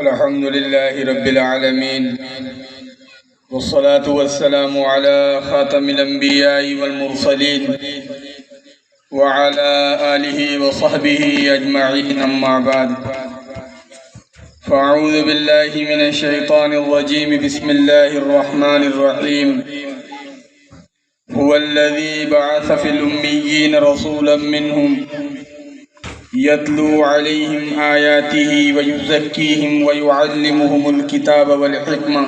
الحمد لله رب العالمين، والصلاة والسلام على خاتم الأنبياء والمرسلين وعلى آله وصحبه أجمعين، أما بعد، فأعوذ بالله من الشيطان الرجيم. بسم الله الرحمن الرحيم. هو الذي بعث في الأميين رسولا منهم يتلو عليهم آياته ويزكيهم ويعلمهم الكتاب والحكمة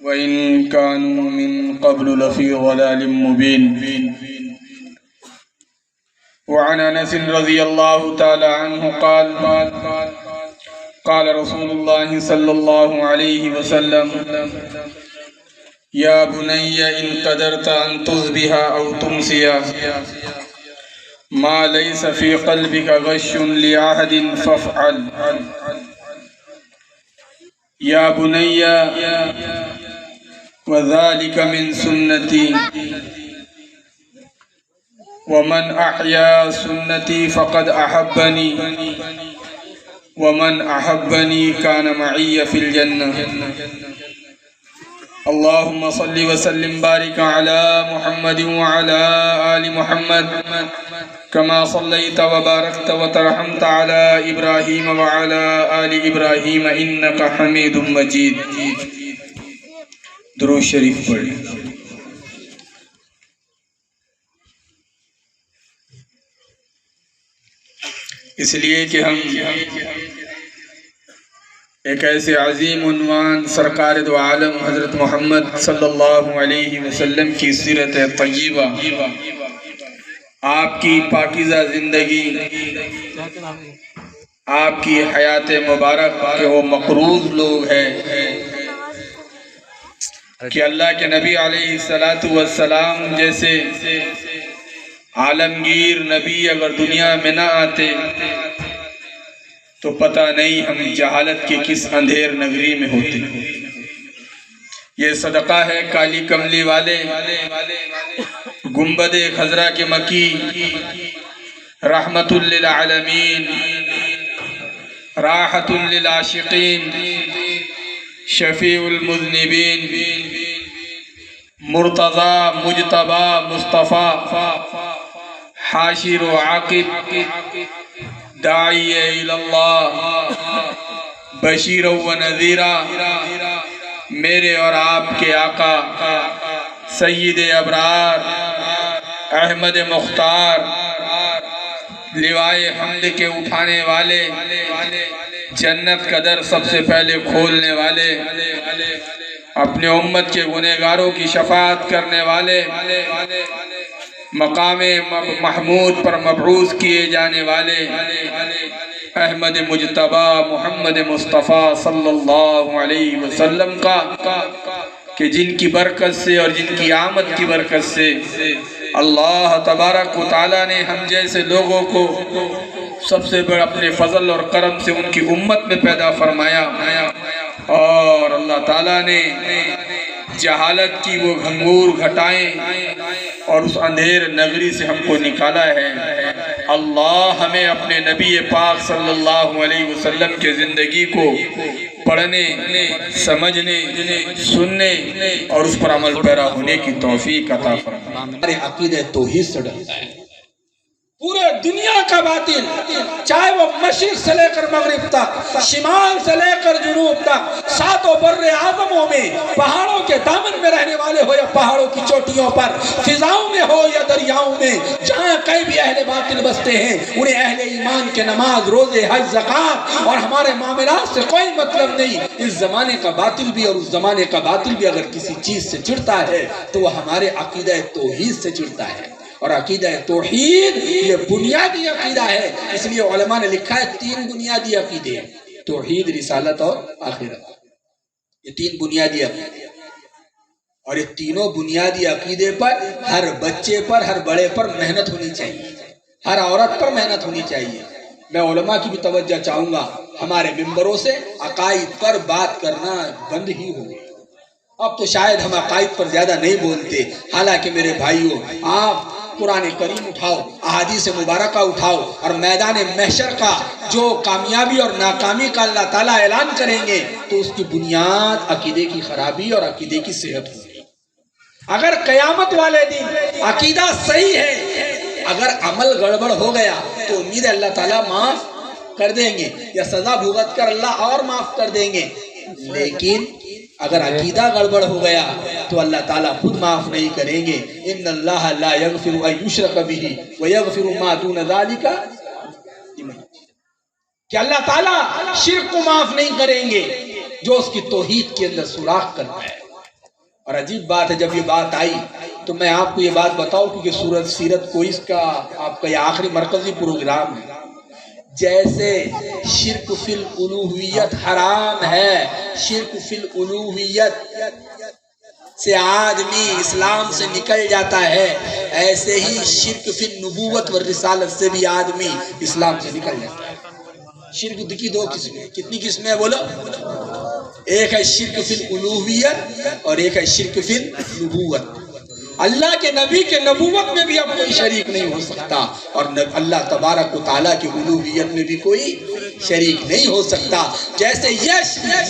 وإن كانوا من قبل لفي ضلال مبين. وعن أنس رضي الله تعالى عنه قال قال رسول الله صلى الله عليه وسلم: يا بني إن قدرت أن تصبح أو تمسي ما ليس في قلبك غش لأحد فافعل. يا بني وذلك من سنتي ومن أحيا سنتي فقد أحبني ومن أحبني كان معي في الجنة. اللهم صل وسلم بارك على محمد وعلى آل محمد كما صليت وباركت وترحمت على إبراهيم وعلى آل إبراهيم إنك حميد مجيد. درود شریف پڑھیں. اس لیے کہ ہم ایک ایسے عظیم عنوان سرکار دو عالم حضرت محمد صلی اللہ علیہ وسلم کی سیرت طیبہ، آپ کی پاکیزہ زندگی، آپ کی حیات مبارک کہ وہ مقروض لوگ ہیں کہ اللہ کے نبی علیہ السلام جیسے عالمگیر نبی اگر دنیا میں نہ آتے تو پتہ نہیں ہم جہالت کے کس اندھیر نگری میں ہوتے. یہ صدقہ ہے کالی کملی والے گنبد خضرا کے مکی، رحمت للعالمین، راحت للعاشقین، شفیع المذنبین، مرتضی مجتبی مصطفیٰ، حاشر و عاقب، داعی اللہ، بشیر و نذیرہ، میرے اور آپ کے آقا سید ابرار احمد مختار، لوائے حمد کے اٹھانے والے، جنت کا در سب سے پہلے کھولنے والے، اپنے امت کے گنہگاروں کی شفاعت کرنے والے، مقام محمود پر مبعوث کیے جانے والے احمد مجتبی محمد مصطفیٰ صلی اللہ علیہ وسلم کا، کہ جن کی برکت سے اور جن کی آمد کی برکت سے اللہ تبارک و تعالیٰ نے ہم جیسے لوگوں کو سب سے بڑا اپنے فضل اور کرم سے ان کی امت میں پیدا فرمایا، اور اللہ تعالیٰ نے جہالت کی وہ گھنگور گھٹائیں اور اس اندھیر نگری سے ہم کو نکالا ہے. اللہ ہمیں اپنے نبی پاک صلی اللہ علیہ وسلم کے زندگی کو پڑھنے، سمجھنے، سننے اور اس پر عمل پیرا ہونے کی توفیق عطا فرمائے. ہمارے عقیدہ توحید سے ڈرتا ہے. پورے دنیا کا باطل، چاہے وہ مشرق سے لے کر مغرب تک، شمال سے لے کر جنوب تک، ساتوں بر اعظموں میں، پہاڑوں کے دامن میں رہنے والے ہو یا پہاڑوں کی چوٹیوں پر، فضاؤں میں ہو یا دریاؤں میں، جہاں کئی بھی اہل باطل بستے ہیں، انہیں اہل ایمان کے نماز، روزے، حج، زکوٰۃ اور ہمارے معاملات سے کوئی مطلب نہیں. اس زمانے کا باطل بھی اور اس زمانے کا باطل بھی اگر کسی چیز سے چڑھتا ہے تو وہ ہمارے عقیدہ توحید سے چڑھتا ہے. اور عقیدہ توحید یہ بنیادی عقیدہ ہے. اس لیے علماء نے لکھا ہے 3 بنیادی عقیدے ہیں: توحید، رسالت اور آخرت. یہ 3 بنیادی عقیدے ہیں، اور یہ تینوں بنیادی عقیدے پر ہر بچے پر، ہر بڑے پر محنت ہونی چاہیے، ہر عورت پر محنت ہونی چاہیے. میں علماء کی بھی توجہ چاہوں گا، ہمارے ممبروں سے عقائد پر بات کرنا بند ہی ہو گئی. اب تو شاید ہم عقائد پر زیادہ نہیں بولتے، حالانکہ میرے بھائیوں، آپ قرآن کریم اٹھاؤ، احادیث مبارکہ اٹھاؤ، اور میدان محشر کا جو کامیابی اور ناکامی کا اللہ تعالیٰ اعلان کریں گے تو اس کی بنیاد عقیدے کی خرابی اور عقیدے کی صحت ہوگی۔ اگر قیامت والے دن عقیدہ صحیح ہے، اگر عمل گڑبڑ ہو گیا تو امید ہے اللہ تعالیٰ معاف کر دیں گے، یا سزا بھگت کر اللہ اور معاف کر دیں گے، لیکن اگر عقیدہ گڑبڑ ہو گیا تو اللہ تعالیٰ خود معاف نہیں کریں گے۔ ان اللہ لا یغفر ان یشرک بہ ویغفر ما دون ذلک لمن یشاء، کہ اللہ تعالیٰ شرک کو معاف نہیں کریں گے جو اس کی توحید کے اندر سوراخ کرتا ہے۔ اور عجیب بات ہے، جب یہ بات آئی تو میں آپ کو یہ بات بتاؤں کیونکہ سورت سیرت کو اس کا آپ کا یہ آخری مرکزی پروگرام ہے، جیسے شرک فی الالوہیت حرام ہے، شرک فی الالوہیت سے آدمی اسلام سے نکل جاتا ہے، ایسے ہی شرک فی النبوت والرسالت سے بھی آدمی اسلام سے نکل جاتا ہے۔ شرک کی دو قسمیں، کتنی قسمیں ہیں بولو؟ ایک ہے شرک فی الالوہیت اور ایک ہے شرک فی النبوت۔ اللہ کے نبی کے نبوت میں بھی اب کوئی شریک نہیں ہو سکتا، اور اللہ تبارک و تعالیٰ کی الوہیت میں بھی کوئی شریک نہیں ہو سکتا۔ جیسے یہ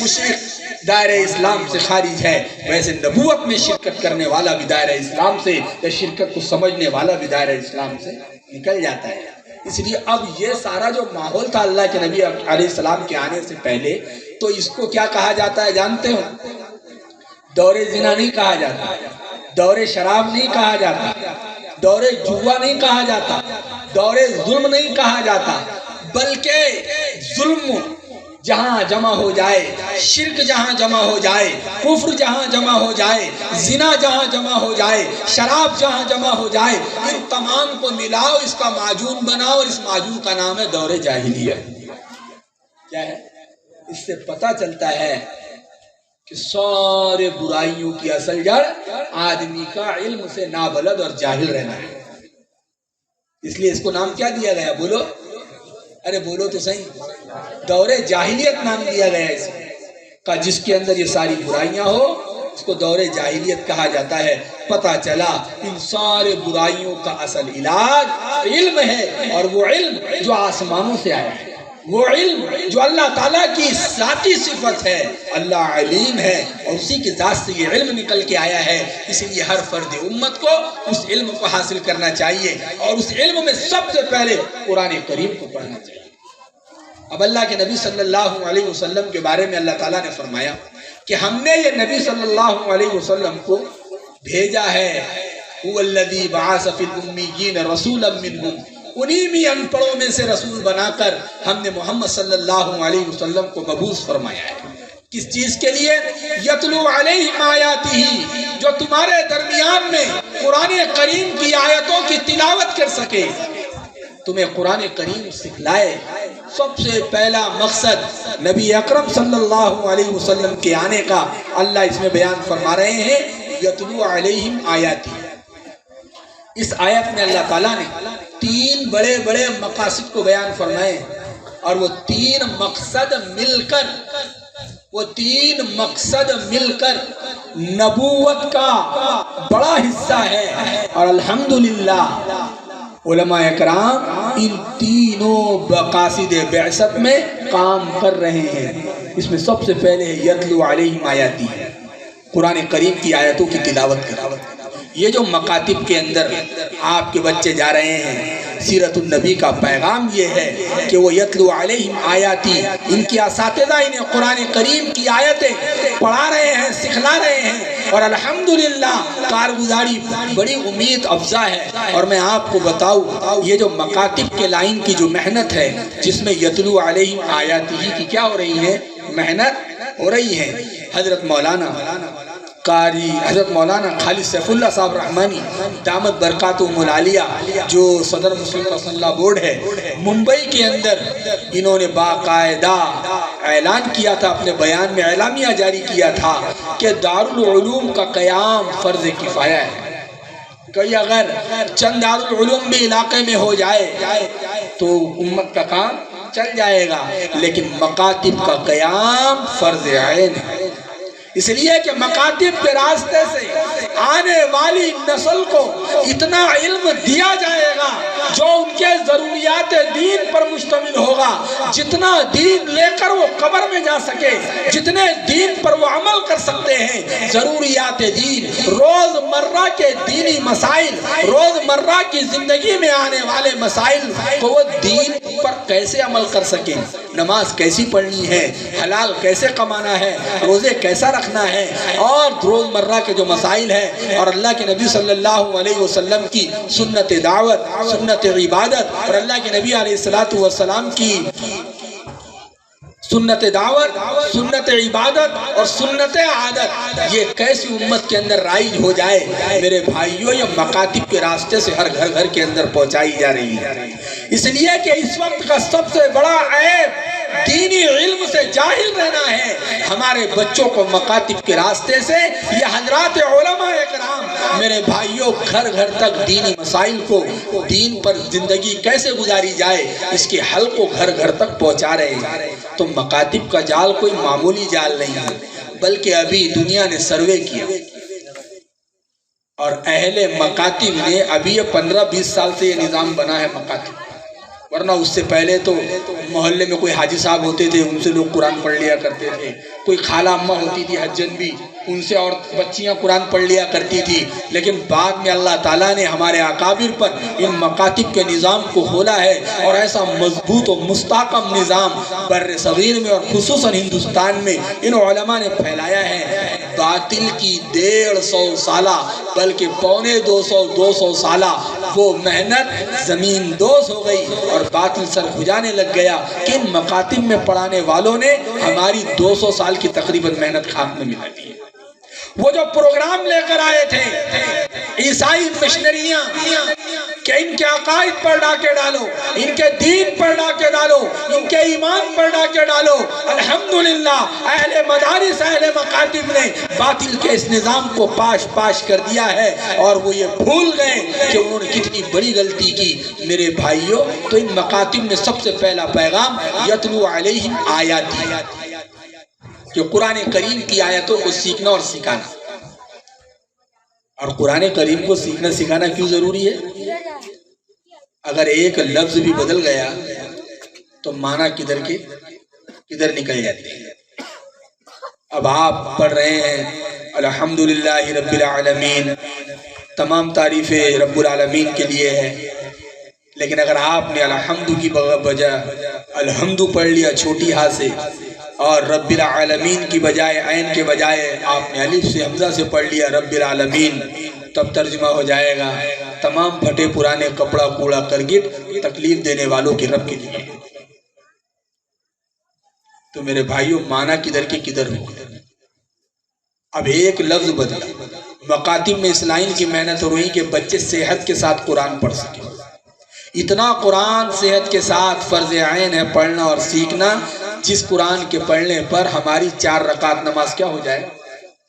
مشرک دائرہ اسلام سے خارج ہے، ویسے نبوت میں شرکت کرنے والا بھی دائرہ اسلام سے، یا شرکت کو سمجھنے والا بھی دائرہ اسلام سے نکل جاتا ہے۔ اس لیے اب یہ سارا جو ماحول تھا اللہ کے نبی علیہ السلام کے آنے سے پہلے، تو اس کو کیا کہا جاتا ہے جانتے ہو؟ دور زنا نہیں کہا جاتا، دور شراب نہیں کہا جاتا، دور جوا نہیں کہا جاتا، دور ظلم نہیں کہا جاتا، بلکہ ظلم جہاں جمع ہو جائے، شرک جہاں جمع ہو جائے، کفر جہاں جمع ہو جائے، زنا جہاں جمع ہو جائے، شراب جہاں جمع ہو جائے، ان تمام کو ملاؤ، اس کا معجون بناؤ، اور اس معجون کا نام ہے دور جاہلیت۔ کیا ہے؟ اس سے پتہ چلتا ہے کہ سارے برائیوں کی اصل جڑ آدمی کا علم سے نابلد اور جاہل رہنا ہے۔ اس لیے اس کو نام کیا دیا گیا؟ بولو، ارے بولو تو صحیح، دور جاہلیت نام دیا گیا اس کا، جس کے اندر یہ ساری برائیاں ہو اس کو دور جاہلیت کہا جاتا ہے۔ پتہ چلا ان سارے برائیوں کا اصل علاج علم ہے، اور وہ علم جو آسمانوں سے آیا ہے، وہ علم جو اللہ تعالیٰ کی ذاتی صفت ہے، اللہ علیم ہے، اور اسی کی ذات سے یہ علم نکل کے آیا ہے۔ اس لیے ہر فرد امت کو اس علم کو حاصل کرنا چاہیے، اور اس علم میں سب سے پہلے قرآن کریم کو پڑھنا چاہیے۔ اب اللہ کے نبی صلی اللہ علیہ وسلم کے بارے میں اللہ تعالیٰ نے فرمایا کہ ہم نے یہ نبی صلی اللہ علیہ وسلم کو بھیجا ہے، هو الذی بعث فی الامیین رسولا منہم، انہی بھی ان پڑھوں میں سے رسول بنا کر ہم نے محمد صلی اللہ علیہ وسلم کو مبعوث فرمایا ہے۔ کس چیز کے لیے؟ یتلو علیہم آیاتہ، جو تمہارے درمیان میں قرآن کریم کی آیتوں کی تلاوت کر سکے، تمہیں قرآن کریم سکھلائے۔ سب سے پہلا مقصد نبی اکرم صلی اللہ علیہ وسلم کے آنے کا اللہ اس میں بیان فرما رہے ہیں، یتلو علیہم آیاتہ۔ اس آیت میں اللہ تعالیٰ نے تین بڑے بڑے مقاصد کو بیان فرمائے، اور وہ تین مقصد مل کر نبوت کا بڑا حصہ ہے، اور الحمدللہ علماء اکرام ان تینوں مقاصد بعثت میں کام کر رہے ہیں۔ اس میں سب سے پہلے یتلو علیہم آیاتہ، قرآن کریم کی آیتوں کی تلاوت کرنا۔ یہ جو مکاتب کے اندر آپ کے بچے جا رہے ہیں، سیرت النبی کا پیغام یہ ہے کہ وہ یتلو علیہم آیاتی، ان کی اساتذہ انہیں قرآن کریم کی آیتیں پڑھا رہے ہیں، سکھلا رہے ہیں، اور الحمدللہ کارگزاری بڑی امید افزا ہے۔ اور میں آپ کو بتاؤں، یہ جو مکاتب کے لائن کی جو محنت ہے، جس میں یتلو علیہم آیاتی کی کیا ہو رہی ہے؟ محنت ہو رہی ہے۔ حضرت مولانا خالد سیف اللہ صاحب رحمانی دامت برکاتہم العالیہ، جو صدر مسلم پرسنل لا بورڈ ہے، ممبئی کے اندر انہوں نے باقاعدہ اعلان کیا تھا، اپنے بیان میں اعلامیہ جاری کیا تھا کہ دارالعلوم کا قیام فرض کفایہ ہے، کہ اگر چند دارالعلوم بھی علاقے میں ہو جائے تو امت کا کام چل جائے گا، لیکن مکاتب کا قیام فرض عین ہے۔ اس لیے کہ مکاتب کے راستے سے آنے والی نسل کو اتنا علم دیا جائے گا جو ان کے ضروریات دین پر مشتمل ہوگا، جتنا دین لے کر وہ قبر میں جا سکے، جتنے دین پر وہ عمل کر سکتے ہیں، ضروریات دین، روز مرہ کے دینی مسائل، روز مرہ کی زندگی میں آنے والے مسائل کو وہ دین پر کیسے عمل کر سکیں، نماز کیسی پڑھنی ہے، حلال کیسے کمانا ہے، روزے کیسا رکھنا ہے، اور روز مرہ کے جو مسائل ہیں اور اللہ کے نبی صلی اللہ علیہ وسلم کی سنت دعوت، سنت عبادت، اور اللہ کے نبی علیہ السلام کی سنت دعوت، سنت عبادت اور سنت عادت یہ کیسی امت کے اندر رائج ہو جائے میرے بھائیوں، یہ مکاتب کے راستے سے ہر گھر گھر کے اندر پہنچائی جا رہی ہے۔ اس لیے کہ اس وقت کا سب سے بڑا عیب دینی علم سے جاہل رہنا ہے۔ ہمارے بچوں کو مکاتب کے راستے سے یہ حضرات علماء اکرام میرے بھائیوں گھر گھر تک دینی مسائل کو، دین پر زندگی کیسے گزاری جائے اس کے حل کو گھر گھر تک پہنچا رہے ہیں۔ تو مکاتب کا جال کوئی معمولی جال نہیں ہے، بلکہ ابھی دنیا نے سروے کیا اور اہل مکاتب نے ابھی 15-20 سال سے یہ نظام بنا ہے مکاتب، ورنہ اس سے پہلے تو محلے میں کوئی حاجی صاحب ہوتے تھے، ان سے لوگ قرآن پڑھ لیا کرتے تھے، کوئی خالہ اماں ہوتی تھی حجن بھی، ان سے اور بچیاں قرآن پڑھ لیا کرتی تھی۔ لیکن بعد میں اللہ تعالیٰ نے ہمارے اکابر پر ان مکاتب کے نظام کو کھولا ہے اور ایسا مضبوط و مستحکم نظام بر صغیر میں اور خصوصاً ہندوستان میں ان علماء نے پھیلایا ہے۔ باطل کی 150 سالہ بلکہ 250 سالہ وہ محنت زمین دوز ہو گئی اور باطل سر کھجانے لگ گیا کہ ان مکاتب میں پڑھانے والوں نے ہماری 200 سال کی تقریباً محنت خاک میں ملا دی ہے۔ وہ جو پروگرام لے کر آئے تھے عیسائی مشنریاں کہ ان کے عقائد پر ڈاکے ڈالو، ان کے دین پر ڈاکے ڈالو، ان کے ایمان پر ڈاکے ڈالو، الحمدللہ اہل مدارس، اہل مکاتب نے باطل کے اس نظام کو پاش پاش کر دیا ہے اور وہ یہ بھول گئے کہ انہوں نے کتنی بڑی غلطی کی۔ میرے بھائیوں، تو ان مکاتب میں سب سے پہلا پیغام یتلو علیہم آیاتی، کہ قرآن کریم کی آیتوں کو سیکھنا اور سکھانا۔ اور قرآن کریم کو سیکھنا سکھانا کیوں ضروری ہے؟ اگر ایک لفظ بھی بدل گیا تو معنی کدھر نکل جاتے ہیں۔ اب آپ پڑھ رہے ہیں الحمدللہ رب العالمین، تمام تعریفیں رب العالمین کے لیے ہے، لیکن اگر آپ نے الحمد کی بجائے الحمد پڑھ لیا چھوٹی ہا سے اور رب العالمین کی بجائے عین کے بجائے آپ نے الف سے حمزہ سے پڑھ لیا رب العالمین، تب ترجمہ ہو جائے گا تمام پھٹے پرانے کپڑا کوڑا کرگٹ تکلیف دینے والوں کے رب کے لیے۔ تو میرے بھائیوں، معنی کدھر کے کدھر ہو۔ اب ایک لفظ بدلا، مکاتب میں اس لائن کی محنت ہو رہی کہ بچے صحت کے ساتھ قرآن پڑھ سکیں۔ اتنا قرآن صحت کے ساتھ فرض عین ہے پڑھنا اور سیکھنا، جس قرآن کے پڑھنے پر ہماری 4 رکعت نماز کیا ہو جائے؟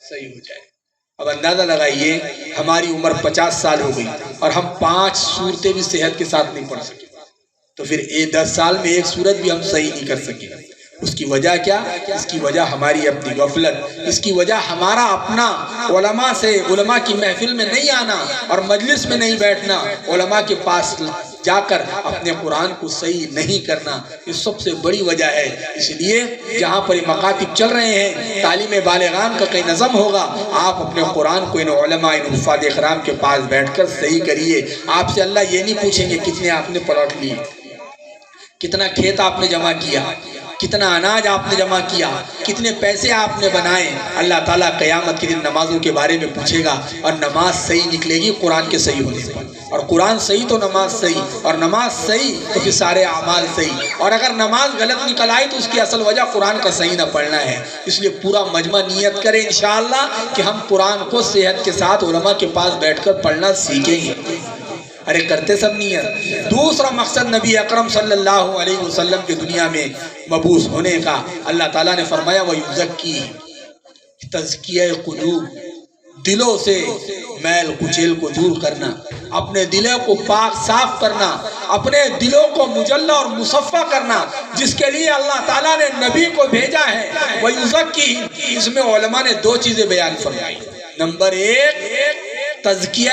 صحیح ہو جائے۔ اب اندازہ لگائیے، ہماری عمر 50 سال ہو گئی اور ہم 5 سورتیں بھی صحت کے ساتھ نہیں پڑھ سکے، تو پھر 10 سال میں 1 سورت بھی ہم صحیح نہیں کر سکے۔ اس کی وجہ کیا؟ اس کی وجہ ہماری اپنی غفلت، اس کی وجہ ہمارا اپنا علماء کی محفل میں نہیں آنا اور مجلس میں نہیں بیٹھنا، علماء کے پاس جا کر اپنے قرآن کو صحیح نہیں کرنا، یہ سب سے بڑی وجہ ہے۔ اس لیے جہاں پر مکاتب چل رہے ہیں، تعلیم بالغان کا کئی نظم ہوگا، آپ اپنے قرآن کو ان علماء، ان حفاظ اکرام کے پاس بیٹھ کر صحیح کریے۔ آپ سے اللہ یہ نہیں پوچھیں گے کتنے آپ نے پلاٹ لیے، کتنا کھیت آپ نے جمع کیا، کتنا اناج آپ نے جمع کیا، کتنے پیسے آپ نے بنائے۔ اللہ تعالیٰ قیامت کے دن نمازوں کے بارے میں پوچھے گا، اور نماز صحیح نکلے گی قرآن کے صحیح ہونے پر، اور قرآن صحیح تو نماز صحیح، اور نماز صحیح تو پھر سارے اعمال صحیح۔ اور اگر نماز غلط نکل آئی تو اس کی اصل وجہ قرآن کا صحیح نہ پڑھنا ہے۔ اس لیے پورا مجمع نیت کرے انشاءاللہ کہ ہم قرآن کو صحت کے ساتھ علماء کے پاس بیٹھ کر پڑھنا سیکھیں گے۔ ارے کرتے سب نیت۔ دوسرا مقصد نبی اکرم صلی اللہ علیہ وسلم کے دنیا میں مبعوث ہونے کا، اللہ تعالیٰ نے فرمایا وَيُزَكِّي، تزکیہ قلوب، دلوں سے میل کچیل کو دور کرنا، اپنے دلوں کو پاک صاف کرنا، اپنے دلوں کو مجلہ اور مصفہ کرنا، جس کے لیے اللہ تعالیٰ نے نبی کو بھیجا ہے۔ وَيُزَكِّي، اس میں علماء نے 2 چیزیں بیان فرمائی۔ نمبر 1، تزکیہ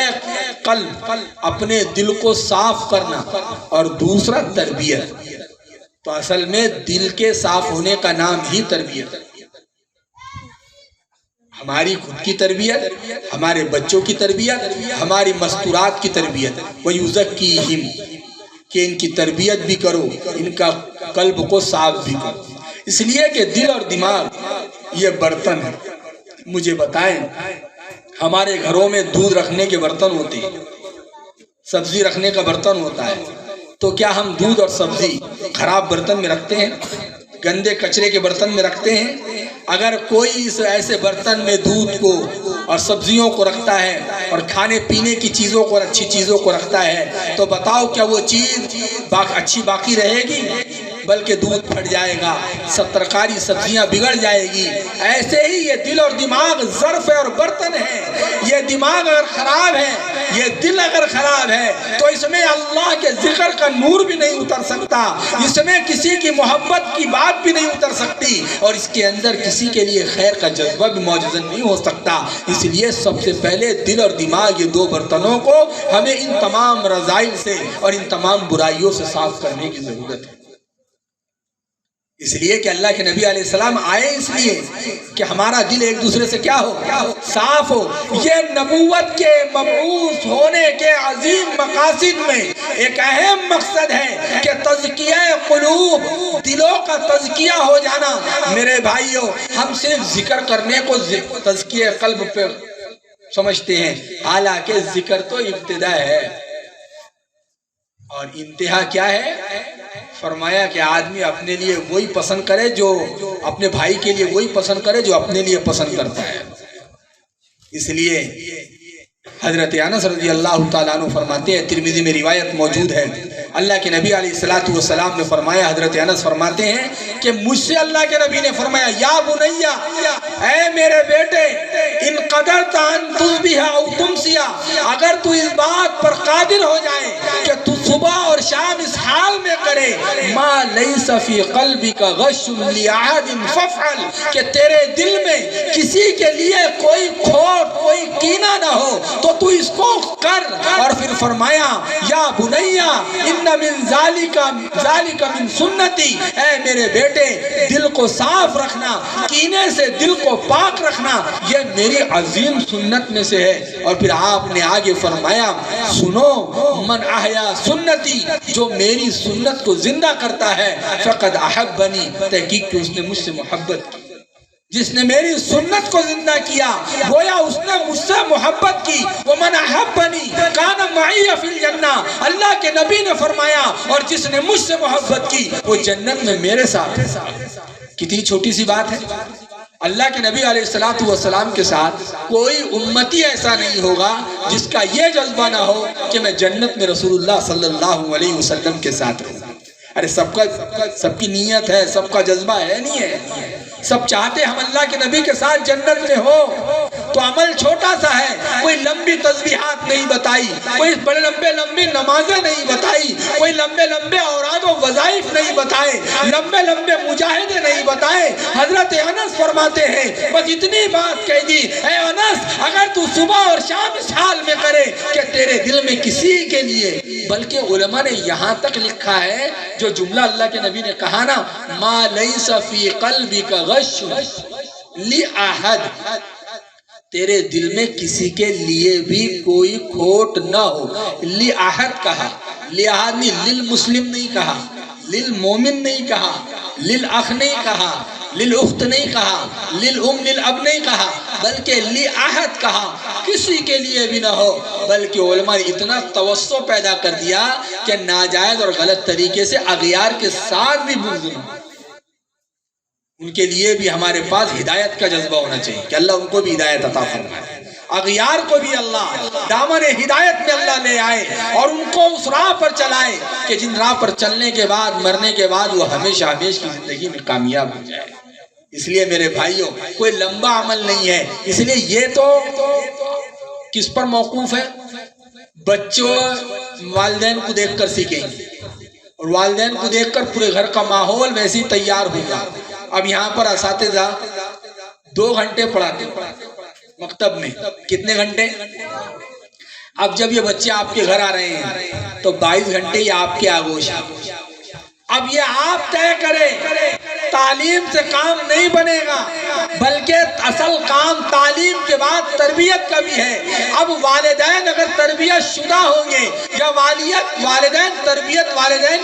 قلب، اپنے دل کو صاف کرنا، اور دوسرا تربیت۔ تو اصل میں دل کے صاف ہونے کا نام ہی تربیت ہے۔ ہماری خود کی تربیت، ہمارے بچوں کی تربیت، ہماری مستورات کی تربیت، وَيُزَكِّيهِمْ، کہ ان کی تربیت بھی کرو، ان کا قلب کو صاف بھی کرو۔ اس لیے کہ دل اور دماغ یہ برتن ہے۔ مجھے بتائیں، ہمارے گھروں میں دودھ رکھنے کے برتن ہوتے ہیں، سبزی رکھنے کا برتن ہوتا ہے، تو کیا ہم دودھ اور سبزی خراب برتن میں رکھتے ہیں، گندے کچرے کے برتن میں رکھتے ہیں؟ اگر کوئی اس ایسے برتن میں دودھ کو اور سبزیوں کو رکھتا ہے اور کھانے پینے کی چیزوں کو اور اچھی چیزوں کو رکھتا ہے، تو بتاؤ کیا وہ چیز اچھی باقی رہے گی؟ بلکہ دودھ پھٹ جائے گا، سب ترکاری سبزیاں بگڑ جائے گی۔ ایسے ہی یہ دل اور دماغ ظرف اور برتن ہے۔ یہ دماغ اگر خراب ہے، یہ دل اگر خراب ہے، تو اس میں اللہ کے ذکر کا نور بھی نہیں اتر سکتا، اس میں کسی کی محبت کی بات بھی نہیں اتر سکتی، اور اس کے اندر کسی کے لیے خیر کا جذبہ بھی موجود نہیں ہو سکتا۔ اس لیے سب سے پہلے دل اور دماغ، یہ دو برتنوں کو ہمیں ان تمام رذائل سے اور ان تمام برائیوں سے صاف کرنے کی ضرورت ہے۔ اس لیے کہ اللہ کے نبی علیہ السلام آئے اس لیے کہ ہمارا دل ایک دوسرے سے کیا ہو، صاف ہو۔ یہ نبوت کے مبعوث ہونے کے عظیم مقاصد میں ایک اہم مقصد ہے کہ تزکیہ قلوب، دلوں کا تزکیہ ہو جانا۔ میرے بھائیوں، ہم صرف ذکر کرنے کو تزکیہ قلب پہ سمجھتے ہیں، حالانکہ ذکر تو ابتدا ہے اور انتہا کیا ہے؟ فرمایا کہ آدمی اپنے لیے وہی پسند کرے جو اپنے بھائی کے لیے وہی پسند کرے جو اپنے لیے پسند کرتا ہے۔ اس لیے حضرت انس رضی اللہ تعالیٰ عنہ فرماتے ہیں، ترمذی میں روایت موجود ہے، اللہ کے نبی علیہ السلام نے فرمایا، حضرت انس فرماتے ہیں کہ مجھ سے اللہ کے نبی نے فرمایا، یا بنیا، اے میرے بیٹے، ان قدرت ان تصبح او تمسیا، اگر تو اس بات پر قادر ہو جائے کہ تو صبح اور شام اس حال میں کرے، ما لیس فی قلبک غش لأحد فافعل، کہ تیرے دل میں کسی کے لیے کوئی کھوٹ، کوئی کینہ نہ ہو، تو اس کو کر۔ اور پھر فرمایا، یا بنیا ان من ذالک من سنتی، اے میرے بیٹے، دل کو صاف رکھنا، کینے سے دل کو پاک رکھنا، یہ میری عظیم سنت میں سے ہے۔ اور پھر آپ نے آگے فرمایا، سنو، من احیا سنتی، جو میری سنت کو زندہ کرتا ہے، فقد احبنی، تحقیق کہ اس نے مجھ سے محبت کی۔ جس نے میری سنت کو زندہ کیا، گویا اس نے مجھ سے محبت کی۔ وَمَنْ أَحَبَّنِي كَانَ مَعِيَ فِي الْجَنَّةِ، اللہ کے نبی نے فرمایا، اور جس نے مجھ سے محبت کی وہ جنت میں میرے ساتھ ہے۔ کتنی چھوٹی سی بات ہے۔ اللہ کے نبی علیہ السلام کے ساتھ کوئی امتی ایسا نہیں ہوگا جس کا یہ جذبہ نہ ہو کہ میں جنت میں رسول اللہ صلی اللہ علیہ وسلم کے ساتھ رہوں۔ ارے سب کی نیت ہے، سب کا جذبہ ہے نہیں ہے، سب چاہتے ہم اللہ کے نبی کے ساتھ جنت میں ہو، تو عمل چھوٹا سا ہے، کوئی لمبی تسبیحات نہیں بتائی، کوئی بڑے لمبے نمازیں نہیں بتائی، کوئی لمبے اوراد و وظائف نہیں بتائے، لمبے مجاہدے نہیں بتائے۔ حضرت انس فرماتے ہیں، بس اتنی بات کہہ دی، اے انس، اگر تو صبح اور شام اس حال میں کرے کہ تیرے دل میں کسی کے لیے، بلکہ علماء نے یہاں تک لکھا ہے، جو جملہ اللہ کے نبی نے کہا نا، ما لیس فی قلبک غش لأحد، تیرے دل میں کسی کے لیے بھی کوئی کھوٹ نہ ہو۔ لأحد کہا، لأحد نہیں، للمسلم نہیں کہا، للمومن نہیں کہا، للأخ نہیں کہا، للأخت نہیں کہا، للأم للأب نہیں کہا، بلکہ لأحد کہا، کسی کے لیے بھی نہ ہو۔ بلکہ علماء نے اتنا توسع پیدا کر دیا کہ ناجائز اور غلط طریقے سے اغیار کے ساتھ بھی بغض نہ ہو۔ ان کے لیے بھی ہمارے پاس ہدایت کا جذبہ ہونا چاہیے کہ اللہ ان کو بھی ہدایت عطا فرمائے، اغیار کو بھی اللہ دامن ہدایت میں اللہ لے آئے اور ان کو اس راہ پر چلائے کہ جن راہ پر چلنے کے بعد، مرنے کے بعد وہ ہمیشہ ہمیشہ کی زندگی میں کامیاب ہو جائے۔ اس لیے میرے بھائیوں، کوئی لمبا عمل نہیں ہے، اس لیے یہ تو کس پر موقوف ہے؟ بچوں والدین کو دیکھ کر سیکھیں گے، اور والدین کو دیکھ کر پورے گھر کا ماحول ویسے ہی تیار ہوگا۔ اب یہاں پر اساتذہ 2 گھنٹے پڑھاتے مکتب میں، کتنے گھنٹے؟ اب جب یہ بچے آپ کے گھر آ رہے ہیں تو 22 گھنٹے یہ آپ کے آگوش ہیں. اب یہ آپ طے کریں. تعلیم سے کام نہیں بنے گا بلکہ اصل کام تعلیم کے بعد تربیت کا بھی ہے. اب والدین اگر تربیت شدہ ہوں گے یا والدین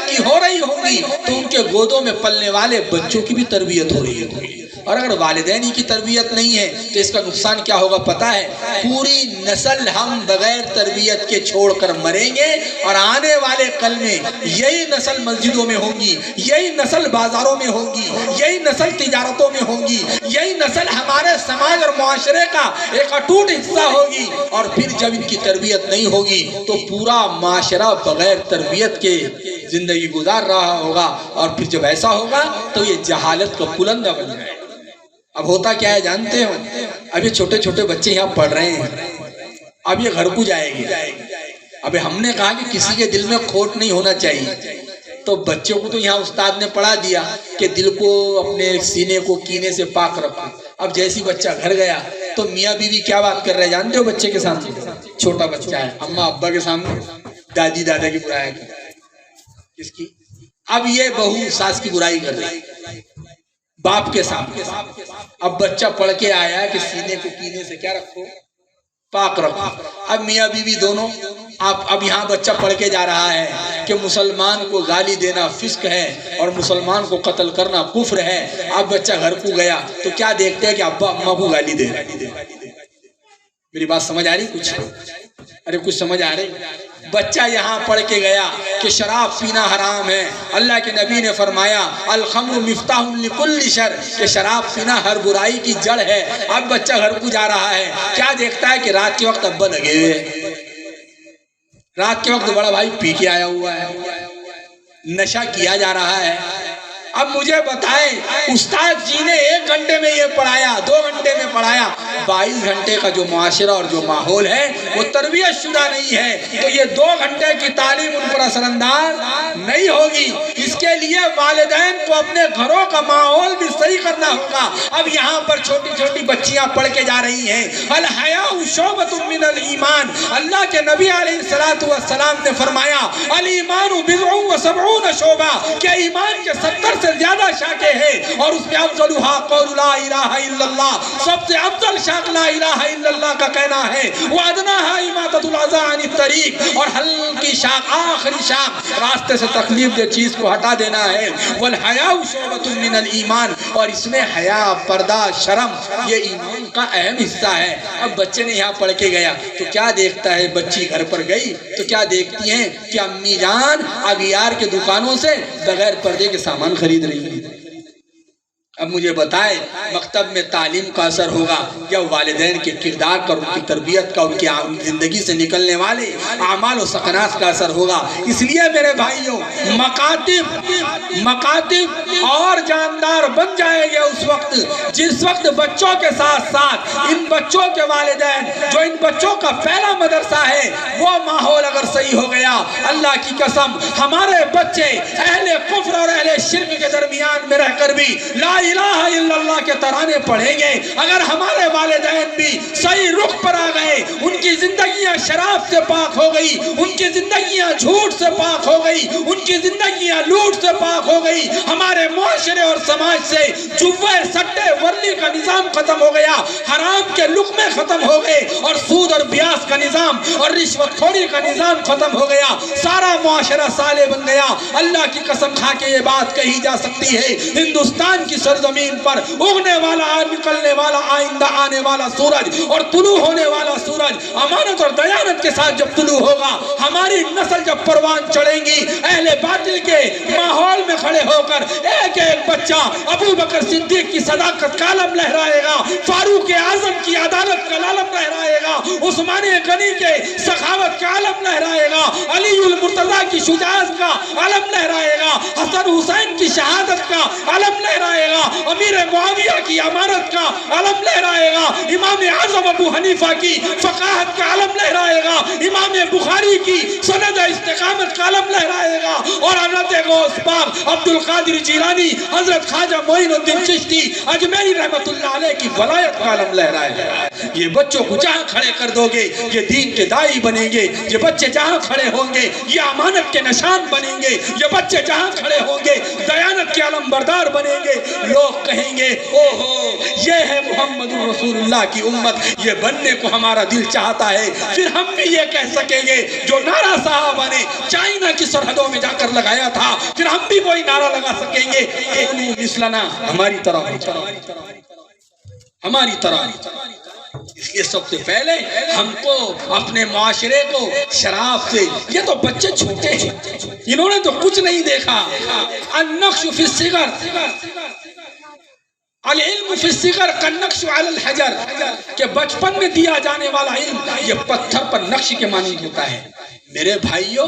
کی ہو رہی ہوں گی تو ان کے گودوں میں پلنے والے بچوں کی بھی تربیت ہو رہی ہوگی. اور اگر والدین ہی کی تربیت نہیں ہے تو اس کا نقصان کیا ہوگا پتہ ہے؟ پوری نسل ہم بغیر تربیت کے چھوڑ کر مریں گے اور آنے والے کل میں یہی نسل مسجدوں میں ہوگی, یہی نسل بازاروں میں ہوگی, یہی نسل تجارتوں میں ہوگی, یہی نسل ہمارے سماج اور معاشرے کا ایک اٹوٹ حصہ ہوگی. اور پھر جب ان کی تربیت نہیں ہوگی تو پورا معاشرہ بغیر تربیت کے زندگی گزار رہا ہوگا. اور پھر جب ایسا ہوگا تو یہ جہالت کا پلندہ بن جائے. اب ہوتا کیا ہے جانتے ہو؟ اب یہ چھوٹے چھوٹے بچے یہاں پڑھ رہے ہیں, اب یہ گھر کو جائے گی. اب ہم نے کہا کہ کسی کے دل میں کھوٹ نہیں ہونا چاہیے, تو بچوں کو تو یہاں استاد نے پڑھا دیا کہ دل کو اپنے سینے کو کینے سے پاک رکھو. اب جیسی بچہ گھر گیا تو میاں بیوی کیا بات کر رہے ہیں جانتے ہو؟ بچے کے سامنے, چھوٹا بچہ ہے, اماں ابا کے سامنے دادی دادا کی برائی کس کی؟ اب یہ بہو ساس کی برائی کر رہی باپ کے سامنے. اب بچہ پڑھ کے آیا کہ سینے کو کینے سے کیا رکھو؟ پاک رکھو. اب میاں بیوی دونوں اب یہاں بچہ پڑھ کے جا رہا ہے کہ مسلمان کو گالی دینا فسق ہے اور مسلمان کو قتل کرنا کفر ہے. اب بچہ گھر کو گیا تو کیا دیکھتے ہیں کہ ابا اماں کو گالی دے رہے. میری بات سمجھ آ رہی کچھ؟ ارے کچھ سمجھ آ رہی؟ بچہ یہاں پڑھ کے گیا کہ شراب پینا حرام ہے. اللہ کے نبی نے فرمایا الخمر مفتاح لکل شر, کہ شراب پینا ہر برائی کی جڑ ہے. اب بچہ گھر کو جا رہا ہے, کیا دیکھتا ہے کہ رات کے وقت ابا لگے ہوئے, رات کے وقت بڑا بھائی پی کے آیا ہوا ہے, نشہ کیا جا رہا ہے. اب مجھے بتائیں استاد جی نے 1 گھنٹے میں یہ پڑھایا, 2 گھنٹے میں پڑھایا, 22 گھنٹے کا جو معاشرہ اور جو ماحول ہے وہ تربیت شدہ نہیں ہے, تو یہ 2 گھنٹے کی تعلیم ان پر اثر انداز نہیں ہوگی. اس کے لیے والدین کو اپنے گھروں کا ماحول بھی صحیح کرنا ہوگا. اب یہاں پر چھوٹی چھوٹی بچیاں پڑھ کے جا رہی ہیں. الحیاء شعبۃ من الایمان, اللہ کے نبی علیہ الصلوۃ والسلام نے فرمایا الایمان بضع و سبعون شعبہ, کہ ایمان کے 70 سے زیادہ شاخیں ہیں اور اس میں افضلھا قول لا الہ الا اللہ, سب سے افضل شاخ لا الہ الا اللہ کا کہنا ہے. وادناھا اماطۃ الاذى عن الطریق, اور ہلکی شاخ آخری شاخ راستے سے تکلیف دہ چیز کو ہٹا دینا ہے. والحیاء شعبۃ من الایمان, اور اس میں حیا, پردہ, شرم یہ ایمان کا اہم حصہ ہے. اب بچے نے یہاں پڑھ کے گیا تو کیا دیکھتا ہے؟ بچی گھر پر گئی تو کیا دیکھتی ہیں کہ امی جان اغیار کے دکانوں سے بغیر پردے کے سامان خرید رہی ہے. اب مجھے بتائیں مکتب میں تعلیم کا اثر ہوگا یا والدین کے کردار کا, ان کی تربیت کا, ان کی زندگی سے نکلنے والے اعمال و سکنات کا اثر ہوگا. اس لیے میرے بھائیوں مکاتب اور جاندار بن جائیں گے اس وقت جس وقت بچوں کے ساتھ ساتھ ان بچوں کے والدین جو ان بچوں کا پہلا مدرسہ ہے وہ ماحول اگر صحیح ہو گیا, اللہ کی قسم ہمارے بچے اہل کفر اور اہل شرک کے درمیان میں رہ کر بھی لا الہ الا اللہ کے ترانے پڑھیں گے. اگر ہمارے والدین بھی صحیح رخ پر آ گئے, ان کی زندگیاں شراب سے پاک ہو گئی, ان کی زندگیاں جھوٹ سے پاک ہو گئی, ان کی زندگیاں لوٹ سے پاک ہو گئی, ہمارے معاشرے اور سماج سے جوے, سٹے, ورلی کا نظام ختم ہو گیا, حرام کے لقمے ختم ہو گئے, اور سود اور بیاس کا نظام اور رشوت خوری کا نظام ختم ہو گیا, سارا معاشرہ صالح بن گیا. اللہ کی قسم کھا کے یہ بات کہی جا سکتی ہے ہندوستان کی سرزمین پر اگنے والا, نکلنے والا, آئندہ آنے والا سورج اور طلوع ہونے والا سورج امانت اور دیانت کے ساتھ جب طلوع ہوگا, ہماری نسل جب پروان چڑھیں گی, اہل باطل کے ماحول میں کھڑے ہو کر ایک ایک بچہ ابو بکر صدیق کی صداقت کا علم لہرائے گا, فاروق اعظم کی عدالت کا علم لہرائے گا, عثمان غنی کے سخاوت کا علم لہرائے گا, علی المرتضیٰ کی شجاعت کا علم لہرائے گا, حسن حسین کی شہادت کا علم لہرائے گا, امیر معاویہ کی امانت کا علم لہرائے لہرائے گا، امام اعظم ابو حنیفہ کی فقاہت کا علم لہرائے گا، امام بخاری کی سند استقامت کا علم لہرائے گا، اور حضرت غوث پاک عبد القادر جیلانی، حضرت خواجہ معین الدین چشتی اجمیری رحمت اللہ علیہ کی ولایت کا علم لہرائے گا۔ یہ بچوں کو جہاں کھڑے کر دو گے یہ دین کے داعی بنیں گے، یہ بچے جہاں کھڑے ہوں گے یہ امانت کے نشان بنیں گے، یہ بچے جہاں کھڑے ہوں گے دیانت کے علم بردار بنیں گے۔ لوگ کہیں گے اوہو یہ ہے محمد رسول اللہ کی امت، یہ بننے کو ہمارا دل چاہتا ہے۔ پھر ہم بھی یہ کہہ سکیں گے جو نعرہ صحابہ نے چائنا کی سرحدوں میں جا کر لگایا تھا، پھر ہم بھی وہی نعرہ لگا سکیں گے، مثلنا، ہماری طرح ہماری طرح۔ اس لیے سب سے پہلے ہم کو اپنے معاشرے کو شراب سے، یہ تو بچے چھوٹے ہیں، انہوں نے تو کچھ نہیں دیکھا۔ النقش فی الصغر، العلم فی الصغر کالنقش علی الحجر، کہ بچپن میں دیا جانے والا علم یہ پتھر پر نقش کے مانند ہوتا ہے۔ میرے بھائیوں،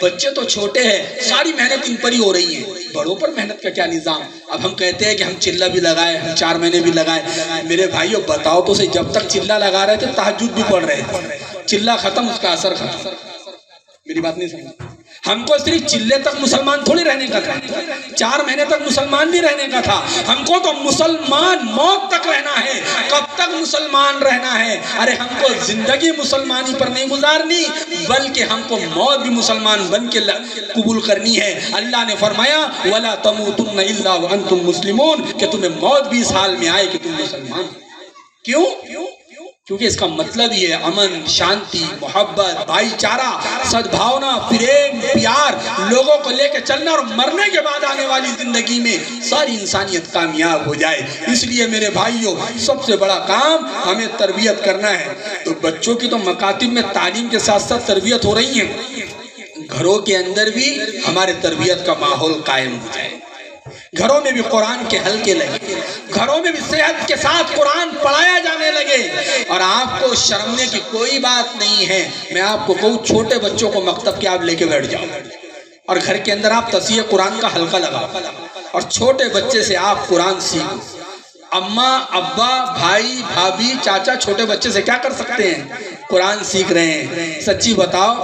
بچے تو چھوٹے ہیں، ساری محنت ان پر ہی ہو رہی ہے، بڑوں پر محنت کا کیا نظام؟ اب ہم کہتے ہیں کہ ہم چلہ بھی لگائے، ہم 4 مہینے بھی لگائے۔ میرے بھائیوں بتاؤ تو صحیح، جب تک چلہ لگا رہے تھے تہجد بھی پڑھ رہے تھے، چلہ ختم اس کا اثر ختم۔ میری بات نہیں سمجھ؟ ہم کو صرف چلے تک مسلمان تھوڑی رہنے کا تھا، 4 مہینے تک مسلمان بھی رہنے کا تھا، ہم کو تو مسلمان موت تک رہنا ہے۔ کب تک مسلمان رہنا ہے؟ ارے ہم کو زندگی مسلمانی پر نہیں گزارنی، بلکہ ہم کو موت بھی مسلمان بن کے قبول کرنی ہے۔ اللہ نے فرمایا وَلَا تَمُوتُنَّ إِلَّا وَأَنْتُمْ مُسْلِمُونَ، کہ تمہیں موت بھی اس حال میں آئے کہ تم مسلمان۔ کیوں؟ کیونکہ اس کا مطلب یہ ہے امن، شانتی، محبت، بھائی چارہ، سدبھاونا، پریم، پیار، لوگوں کو لے کے چلنا، اور مرنے کے بعد آنے والی زندگی میں ساری انسانیت کامیاب ہو جائے۔ اس لیے میرے بھائیوں سب سے بڑا کام ہمیں تربیت کرنا ہے۔ تو بچوں کی تو مکاتب میں تعلیم کے ساتھ ساتھ تربیت ہو رہی ہے، گھروں کے اندر بھی ہمارے تربیت کا ماحول قائم ہو جائے، گھروں میں بھی قرآن کے حلقے لگے، گھروں میں بھی صحت کے ساتھ قرآن پڑھایا جانے لگے۔ اور آپ کو شرمنے کی کوئی بات نہیں ہے، میں آپ کو کہوں چھوٹے بچوں کو مکتب کے آپ لے کے بیٹھ جاؤ، اور گھر کے اندر آپ تصحیح قرآن کا حلقہ لگاؤ، اور چھوٹے بچے سے آپ قرآن سیکھو۔ اماں، ابا، بھائی، بھابھی، چاچا چھوٹے بچے سے کیا کر سکتے ہیں؟ قرآن سیکھ رہے ہیں۔ سچی بتاؤ،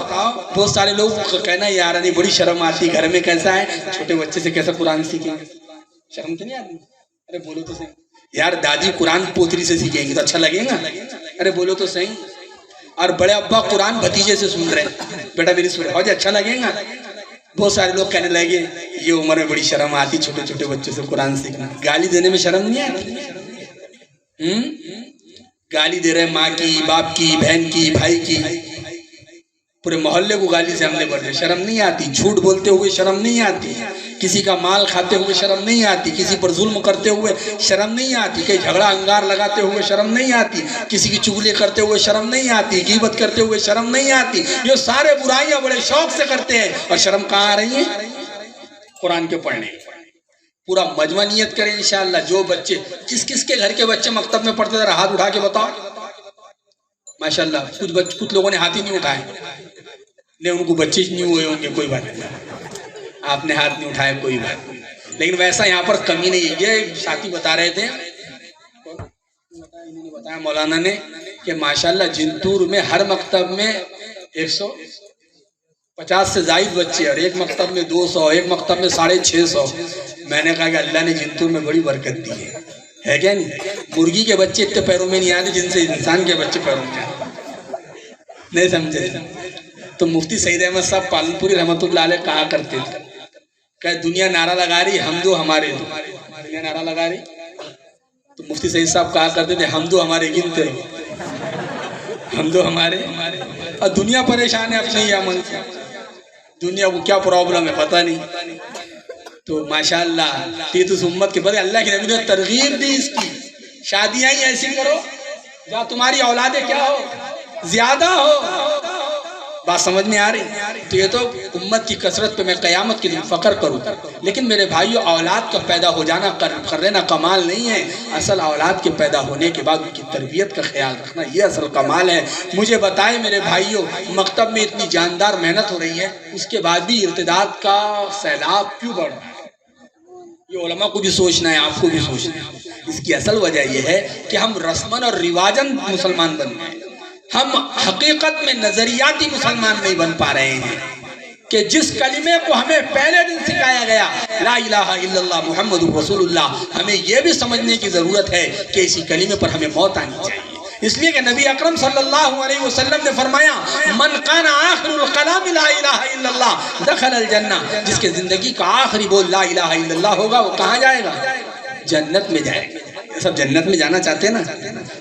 بہت سارے لوگوں کا کہنا ہے یار نہیں بڑی شرم آتی، گھر میں کیسا ہے، چھوٹے بچے سے کیسا قرآن سیکھیں گے؟ شرم تو نہیں آتی؟ ارے بولو تو صحیح یار، دادی قرآن پوتری سے سیکھیں گے تو اچھا لگے گا؟ ارے بولو تو صحیح۔ اور بڑے ابا قرآن بھتیجے سے سن رہے ہیں، بیٹا میری سن رہے، اچھا لگے گا؟ بہت سارے لوگ کہنے لگے یہ عمر میں بڑی شرم آتی چھوٹے چھوٹے بچوں سے قرآن سیکھنا۔ گالی دینے میں شرم نہیں آتی؟ گالی دے رہے ماں کی، باپ کی، بہن کی، بھائی کی، پورے محلے کو گالی سے ہم نے بھر دیا، شرم نہیں آتی؟ جھوٹ بولتے ہوئے شرم نہیں آتی؟ کسی کا مال کھاتے ہوئے شرم نہیں آتی؟ کسی پر ظلم کرتے ہوئے شرم نہیں آتی؟ کہیں جھگڑا انگار لگاتے ہوئے شرم نہیں آتی؟ کسی کی چغلی کرتے ہوئے شرم نہیں آتی؟ غیبت کرتے ہوئے شرم نہیں آتی؟ یہ سارے برائیاں بڑے شوق سے کرتے ہیں، اور شرم کہاں آ رہی ہیں؟ قرآن کے پڑھنے۔ پورا مجمع نیت کریں انشاءاللہ، جو بچے کس کے گھر کے بچے مکتب میں پڑھتے ذرا ہاتھ اٹھا کے بتاؤ۔ ماشاءاللہ کچھ لوگوں نے ہاتھ ہی نہیں اٹھائے، نہیں ان کو بچے نہیں ہوئے ہوں گے، کوئی بات نہیں، آپ نے ہاتھ نہیں اٹھایا کوئی بات نہیں، لیکن ویسا یہاں پر کمی نہیں ہے۔ یہ ساتھی بتا رہے تھے، انہوں نے بتایا مولانا نے کہ ماشاءاللہ جنتور میں ہر مکتب میں 150 سے زائد بچے، اور ایک مکتب میں 200، ایک مکتب میں 650۔ میں نے کہا کہ اللہ نے جنتور میں بڑی برکت دی ہے کیا نہیں؟ مرغی کے بچے اتنے پیروں میں نہیں آتے جن سے انسان کے بچے پیروں میں آتے، نہیں سمجھے؟ تو مفتی سعید احمد صاحب پالنپوری رحمۃ اللہ علیہ کہا کرتے تھے کہ دنیا نعرہ لگا رہی حمد و ہمارے دو، دنیا نعرہ لگا رہی، تو مفتی سعید صاحب کہا کرتے تھے حمد و ہمارے گنتے رہو، حمد و ہمارے، اور دنیا پریشان ہے اپنے ہی عمل سے، دنیا کو کیا پرابلم ہے پتہ نہیں۔ تو ماشاءاللہ تو اس امت کے بڑے اللہ کے نبی نے ترغیب دی اس کی، شادیاں ہی ایسی کرو جہاں تمہاری اولادیں کیا ہو، زیادہ ہو۔ بات سمجھ میں آ رہی؟ تو یہ تو امت کی کثرت پہ میں قیامت کے دن فخر کروں، لیکن میرے بھائیو اولاد کا پیدا ہو جانا کر لینا کمال نہیں ہے، اصل اولاد کے پیدا ہونے کے بعد ان کی تربیت کا خیال رکھنا یہ اصل کمال ہے۔ مجھے بتائیں میرے بھائیو، مکتب میں اتنی جاندار محنت ہو رہی ہے، اس کے بعد بھی ارتداد کا سیلاب کیوں بڑھ رہا ہے؟ یہ علماء کو بھی سوچنا ہے، آپ کو بھی سوچنا ہے۔ اس کی اصل وجہ یہ ہے کہ ہم رسماً اور رواجاً مسلمان بن گئے، ہم حقیقت میں نظریاتی مسلمان نہیں بن پا رہے ہیں کہ جس کلمے کو ہمیں پہلے دن سکھایا گیا لا الہ الا اللہ محمد رسول اللہ، ہمیں یہ بھی سمجھنے کی ضرورت ہے کہ اسی کلمے پر ہمیں موت آنی چاہیے۔ اس لیے کہ نبی اکرم صلی اللہ علیہ وسلم نے فرمایا من کان آخر الکلام لا الہ الا اللہ دخل الجنہ، جس کے زندگی کا آخری بول لا الہ الا اللہ ہوگا وہ کہاں جائے گا؟ جنت میں جائے گا۔ سب جنت میں جانا چاہتے ہیں نا؟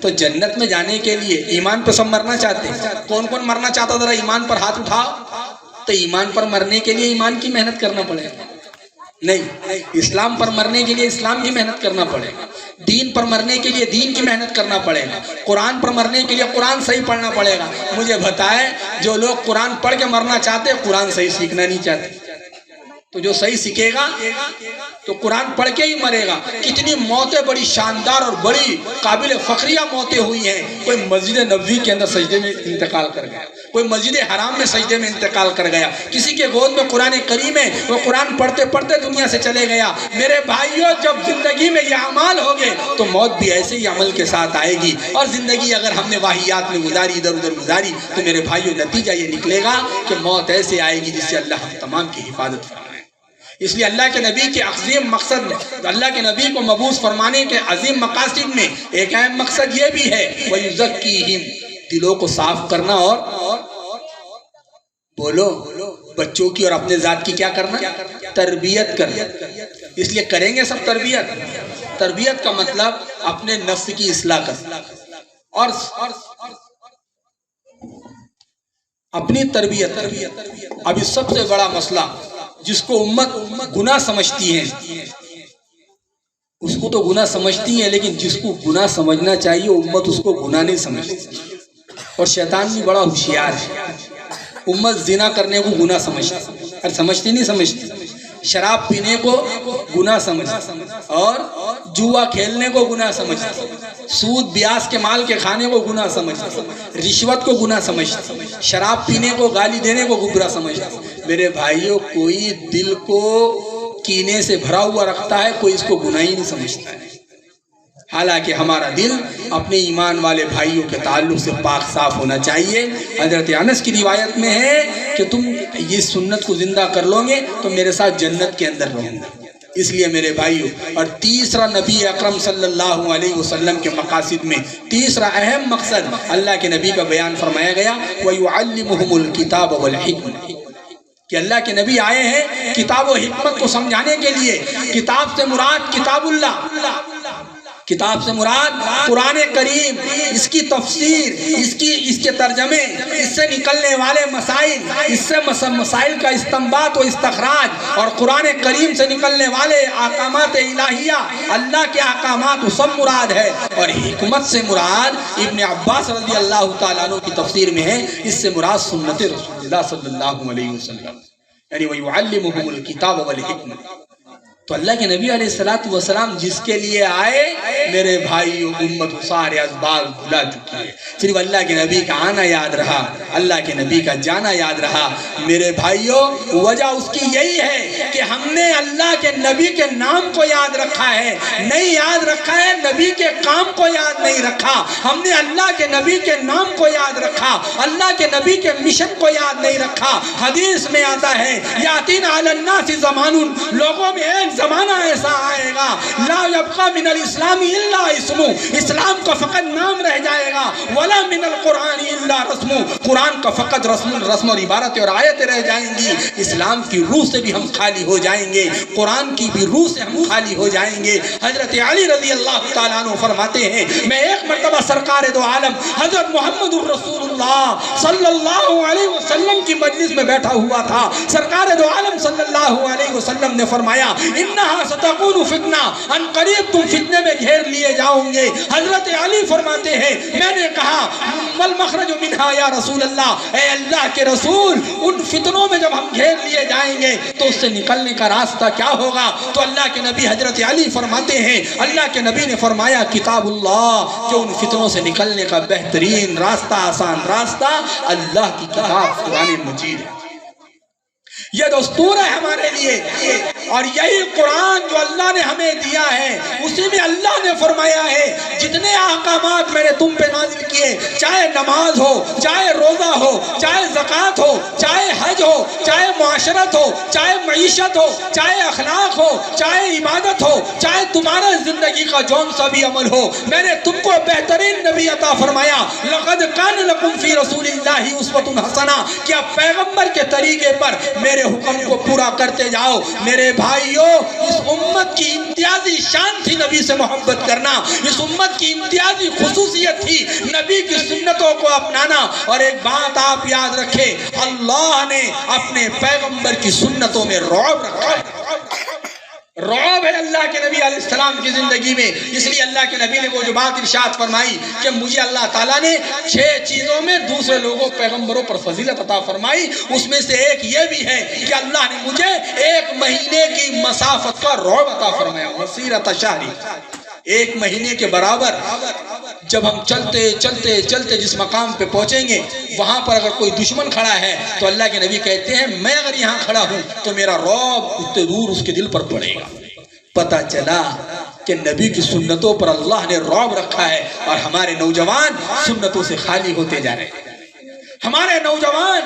تو جنت میں جانے کے لیے ایمان پہ سب مرنا چاہتے ہیں۔ کون کون مرنا چاہتا ذرا ایمان پر ہاتھ اٹھاؤ۔ تو ایمان پر مرنے کے لیے ایمان کی محنت کرنا پڑے گا، نہیں، اسلام پر مرنے کے لیے اسلام کی محنت کرنا پڑے گا، دین پر مرنے کے لیے دین کی محنت کرنا پڑے گا، قرآن پر مرنے کے لیے قرآن صحیح پڑھنا پڑے گا۔ مجھے بتائیں جو لوگ قرآن پڑھ کے مرنا چاہتے ہیں قرآن صحیح سیکھنا نہیں چاہتے، تو جو صحیح سیکھے گا تو قرآن پڑھ کے ہی مرے گا۔ کتنی موتیں بڑی شاندار اور بڑی قابل فخریہ موتیں ہوئی ہیں۔ کوئی مسجد نبوی کے اندر سجدے میں انتقال کر گیا، کوئی مسجد حرام میں سجدے میں انتقال کر گیا، کسی کے گود میں قرآن کریم ہے وہ قرآن پڑھتے پڑھتے دنیا سے چلے گیا۔ میرے بھائیوں جب زندگی میں یہ اعمال ہوگے تو موت بھی ایسے ہی عمل کے ساتھ آئے گی، اور زندگی اگر ہم نے واہیات میں گزاری ادھر ادھر گزاری تو میرے بھائیوں نتیجہ یہ نکلے گا کہ موت ایسے آئے گی جس سے اللہ ہم تمام کی حفاظت فرمائے۔ اس لیے اللہ کے نبی کے عظیم مقصد میں، اللہ کے نبی کو مبعوث فرمانے کے عظیم مقاصد میں ایک اہم مقصد یہ بھی ہے وَيُزَكِّيهِمْ، دلوں کو صاف کرنا اور بولو بچوں کی اور اپنے ذات کی کیا کرنا؟ تربیت کرنا۔ اس لیے کریں گے سب تربیت کا مطلب اپنے نفس کی اصلاح کرنا اور اپنی تربیت۔ ابھی سب سے بڑا مسئلہ جس کو امت گناہ سمجھتی ہے، اس کو تو گناہ سمجھتی ہے، لیکن جس کو گناہ سمجھنا چاہیے امت اس کو گناہ نہیں سمجھتی، اور شیطان بھی بڑا ہوشیار ہے۔ امت زنا کرنے کو گناہ سمجھتی نہیں سمجھتی، شراب پینے کو گناہ سمجھتی، اور جوا کھیلنے کو گناہ سمجھتی، سود بیاس کے مال کے کھانے کو گناہ سمجھتی، رشوت کو گناہ سمجھتی، شراب پینے کو گالی دینے کو گناہ سمجھتی۔ میرے بھائیوں کوئی دل کو کینے سے بھرا ہوا رکھتا ہے، کوئی اس کو گناہ ہی نہیں سمجھتا ہے، حالانکہ ہمارا دل اپنے ایمان والے بھائیوں کے تعلق سے پاک صاف ہونا چاہیے۔ حضرت انس کی روایت میں ہے کہ تم یہ سنت کو زندہ کر لو گے تو میرے ساتھ جنت کے اندر رہو گے۔ اس لیے میرے بھائیوں، اور تیسرا نبی اکرم صلی اللہ علیہ وسلم کے مقاصد میں تیسرا اہم مقصد اللہ کے نبی کا بیان فرمایا گیا وَيُعَلِّمُهُمُ الْكِتَابَ وَالْحِكْمَةَ، کہ اللہ کے نبی آئے ہیں کتاب و حکمت کو سمجھانے کے لیے۔ کتاب سے مراد کتاب اللہ، کتاب سے مراد قرآن کریم، اس کی تفسیر، اس کے ترجمے، اس سے نکلنے والے مسائل، اس سے مسائل کا استنباط و استخراج، اور قرآن کریم سے نکلنے والے احکامات الہیہ، اللہ کے احکامات وہ سب مراد ہے۔ اور حکمت سے مراد ابن عباس رضی اللہ تعالیٰ عنہ کی تفسیر میں ہے، اس سے مراد سنت رسول اللہ صلی اللہ علیہ وسلم، یعنی وَيُعَلِّمُهُمُ الْكِتَابَ وَالْحِكْمَةَ۔ تو اللہ کے نبی علیہ السلام جس کے لیے آئے، میرے بھائیوں امت سارے اسباب بھلا چکی ہے، صرف اللہ کے نبی کا آنا یاد رہا، اللہ کے نبی کا جانا یاد رہا۔ میرے بھائیوں وجہ اس کی یہی ہے کہ ہم نے اللہ کے نبی کے نام کو یاد رکھا ہے، نہیں یاد رکھا ہے نبی کے کام کو یاد نہیں رکھا۔ ہم نے اللہ کے نبی کے نام کو یاد رکھا، اللہ کے نبی کے مشن کو یاد نہیں رکھا۔ حدیث میں آتا ہے یاتین علی الناس زمان، لوگوں میں ایک زمانہ ایسا آئے گا لا یبقى من الاسلام الا اسم، اسلام کا فقط نام رہ جائے گا، ولا من القرآن الا رسم، قرآن کا فقط رسم اور عبارتیں اور آیتیں رہ جائیں گی۔ اسلام کی روح سے بھی ہم خالی ہو جائیں گے، قرآن کی بھی روح سے ہم خالی ہو جائیں گے۔ حضرت علی رضی اللہ تعالیٰ عنہ فرماتے ہیں میں ایک مرتبہ سرکار دو عالم حضرت محمد الرسول اللہ صلی اللہ علیہ وسلم کی مجلس میں بیٹھا ہوا تھا۔ سرکار دو عالم صلی اللہ علیہ وسلم نے فرمایا انہا ستکون فتنہ، ان قریب تم فتنے میں گھیر لیے جاؤ گے۔ حضرت علی فرماتے ہیں میں نے کہا مل مخرج منہا یا رسول اللہ، اے اللہ کے رسول ان فتنوں میں جب ہم گھیر لیے جائیں گے تو اس سے نکلنے کا راستہ کیا ہوگا؟ تو اللہ کے نبی حضرت علی فرماتے ہیں اللہ کے نبی نے فرمایا کتاب اللہ، جو ان فتنوں سے نکلنے کا بہترین راستہ، آسان راستہ اللہ کی کتاب قرآن مجید ہے۔ یہ دستور ہے ہمارے لیے، اور یہی قرآن جو اللہ نے ہمیں دیا ہے اسی میں اللہ نے فرمایا ہے جتنے احکامات میں نے تم پہ نازل کیے، چاہے نماز ہو، چاہے روزہ ہو، چاہے زکوٰۃ ہو، چاہے حج ہو، چاہے معاشرت ہو، چاہے معیشت ہو، چاہے اخلاق ہو، چاہے عبادت ہو، چاہے تمہارا زندگی کا جون سا بھی عمل ہو، میں نے تم کو بہترین نبی عطا فرمایا۔ لقد کان لکم فی رسول اللہ اسوۃ حسنہ، کیا پیغمبر کے طریقے پر میرے حکم کو پورا کرتے جاؤ۔ میرے بھائیوں، اس امت کی امتیازی شان تھی نبی سے محبت کرنا، اس امت کی امتیازی خصوصیت تھی نبی کی سنتوں کو اپنانا۔ اور ایک بات آپ یاد رکھیں، اللہ نے اپنے پیغمبر کی سنتوں میں رعب رکھا ہے، رعب ہے اللہ کے نبی علیہ السلام کی زندگی میں۔ اس لیے اللہ کے نبی نے وہ جو بات ارشاد فرمائی کہ مجھے اللہ تعالیٰ نے 6 چیزوں میں دوسرے لوگوں پیغمبروں پر فضیلت عطا فرمائی، اس میں سے ایک یہ بھی ہے کہ اللہ نے مجھے 1 مہینے کی مسافت کا رعب عطا فرمایا، مسیرۃ شہری، 1 مہینے کے برابر۔ جب ہم چلتے چلتے چلتے جس مقام پہ پہنچیں گے وہاں پر اگر کوئی دشمن کھڑا ہے تو اللہ کے نبی کہتے ہیں میں اگر یہاں کھڑا ہوں تو میرا رعب اتنے دور اس کے دل پر پڑے گا۔ پتہ چلا کہ نبی کی سنتوں پر اللہ نے رعب رکھا ہے، اور ہمارے نوجوان سنتوں سے خالی ہوتے جا رہے ہیں۔ ہمارے نوجوان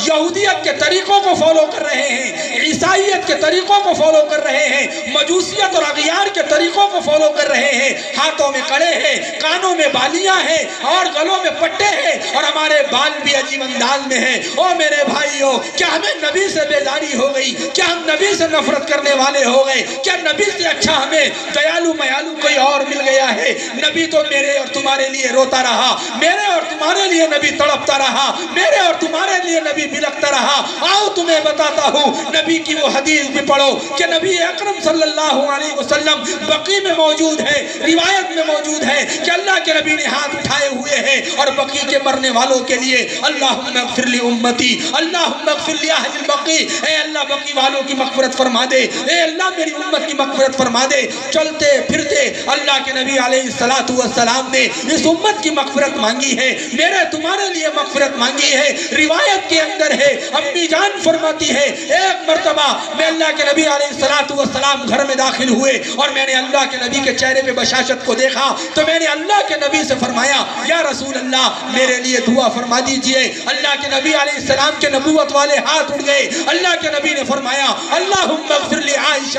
یہودیت کے طریقوں کو فالو کر رہے ہیں، عیسائیت کے طریقوں کو فالو کر رہے ہیں، مجوسیت اور اغیار کے طریقوں کو فالو کر رہے ہیں۔ ہاتھوں میں کڑے ہیں، کانوں میں بالیاں ہیں، اور گلوں میں پٹے ہیں، اور ہمارے بال بھی عجیب انداز میں ہیں۔ او میرے بھائیوں، کیا ہمیں نبی سے بیزاری ہو گئی؟ کیا ہم نبی سے نفرت کرنے والے ہو گئے؟ کیا نبی سے اچھا ہمیں دیالو میالو کوئی اور مل گیا ہے؟ نبی تو میرے اور تمہارے لیے روتا رہا، میرے اور تمہارے لیے نبی تڑپتا رہا، میرے اور تمہارے لیے نبی بلکتا رہا۔ آؤ تمہیں بتاتا ہوں، نبی کی وہ حدیث بھی پڑھو کہ نبی اکرم صلی اللہ علیہ وسلم بقی میں موجود ہے، روایت میں موجود ہے کہ اللہ کے نبی نے ہاتھ اٹھائے ہوئے ہیں اور بقی کے مرنے والوں کے لیے اللہم اغفر لی امتی، اللہم اغفر لی اہل البقی، اے اللہ بقی والوں کی مغفرت فرما دے، اے اللہ میری امت کی مغفرت فرما دے۔ چلتے پھرتے اللہ کے نبی علیہ السلام نے اس امت کی مغفرت مانگی ہے، میرے تمہارے لیے مغفرت مانگی ہے۔ روایت کے اندر ہے، امی جان فرماتی ہے ایک مرتبہ میں اللہ کے نبی علیہ السلام گھر میں داخل ہوئے اور میں نے اللہ کے نبی کے چہرے پہ بشاشت کو دیکھا تو میں نے اللہ کے نبی سے فرمایا یا رسول اللہ میرے لیے دعا فرما دیجئے۔ اللہ کے نبی علیہ السلام کے نبوت والے ہاتھ اٹھ گئے۔ اللہ کے نبی نے فرمایا اللہم اغفر لی عائشہ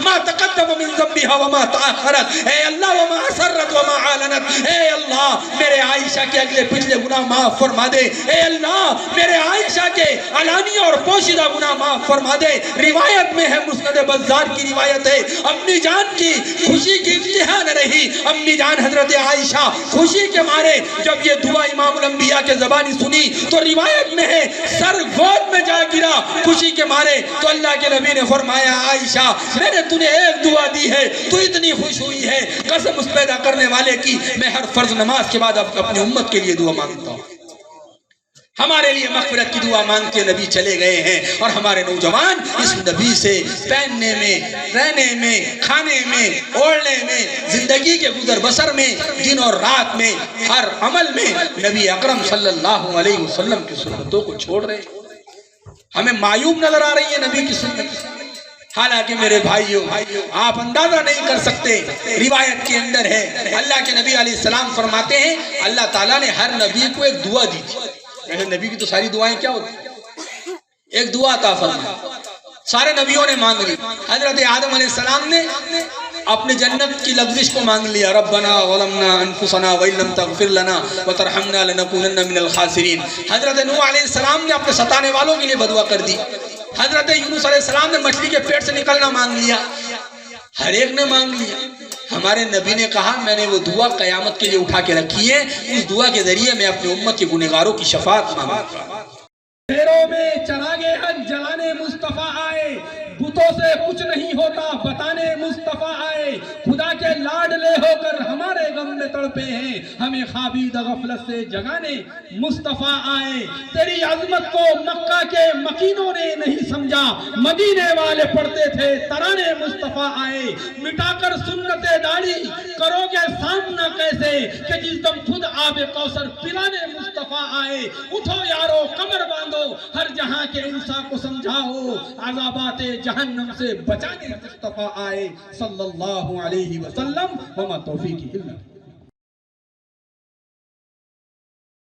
ما تقدم من ذنبها وما تأخرت، اے اللہ وما اسرت وما اعلنت، اے اللہ میرے عائشہ کے اگلے پچھلے گناہ معاف فرما دے، اے اللہ میرے عائشہ کے علانیہ اور پوشیدہ گناہ معاف فرما دے۔ روایت میں ہے، مسند بزار کی روایت ہے، امی جان کی خوشی کی انتہا نہ رہی۔ امی جان حضرت عائشہ خوشی کے مارے جب یہ دعا امام الانبیاء کے زبانی سنی تو روایت میں ہے سر گود میں جا گرا خوشی کے مارے۔ تو اللہ کے نبی نے فرمایا عائشہ میں نے تجھے ایک دعا دی ہے، تو اتنی خوش ہوئی ہے، قسم اس پیدا کرنے والے کی میں ہر فرض نماز کے بعد اپنی امت کے لیے دعا مانگتا ہوں۔ ہمارے لیے مغفرت کی دعا مانگ کے نبی چلے گئے ہیں، اور ہمارے نوجوان اس نبی سے پہننے میں، رہنے میں، کھانے میں، اوڑھنے میں، زندگی کے گزر بسر میں، دن اور رات میں، ہر عمل میں نبی اکرم صلی اللہ علیہ وسلم کی سنتوں کو چھوڑ رہے ہیں۔ ہمیں معیوب نظر آ رہی ہے نبی کی سنت، حالانکہ میرے بھائیوں آپ اندازہ نہیں کر سکتے۔ روایت کے اندر ہے اللہ کے نبی علیہ السلام فرماتے ہیں اللہ تعالیٰ نے ہر نبی کو ایک دعا دی تھی۔ ویسے نبی کی تو ساری دعائیں کیا ہوتی؟ ایک دعا عطا فرمائی، سارے نبیوں نے مانگ لی۔ حضرت آدم علیہ السلام نے اپنے جنت کی لفظش کو مانگ لیا، ربنا ظلمنا انفسنا وان لم تغفر لنا وترحمنا لنکونن من الخاسرین۔ حضرت نوح علیہ السلام نے اپنے ستانے والوں کے لیے بدعا کر دی۔ حضرت یونس علیہ السلام نے مچھلی کے پیٹ سے نکلنا مانگ لیا، ہر ایک نے مانگ لیا۔ ہمارے نبی نے کہا میں نے وہ دعا قیامت کے لیے اٹھا کے رکھی ہے، اس دعا کے ذریعے میں اپنی امت کے گنہگاروں کی شفاعت مانگوں گا۔ شہروں میں چراغ حج جلانے مصطفیٰ آئے، بتوں سے کچھ نہیں ہوتا بتانے مصطفیٰ آئے، خدا کے لاڈلے ہو کر ہمارے غم میں تڑپے ہیں، ہمیں خوابید غفلت سے جگانے مصطفیٰ آئے۔ تیری عظمت کو مکہ کے مکینوں نے نہیں سمجھا، مدینے والے پڑھتے تھے ترانے مصطفیٰ آئے۔ مٹا کر سنت داڑھی کرو گے سامنا کیسے کہ جس دم خود آب کوثر پلانے مصطفیٰ آئے۔ اٹھو یارو کمر باندھو، ہر جہاں کے انسان کو سمجھاؤ، عذابات جہنم سے بچانے مصطفیٰ آئے صلی اللہ علیہ وسلم۔ وما توفیقی الا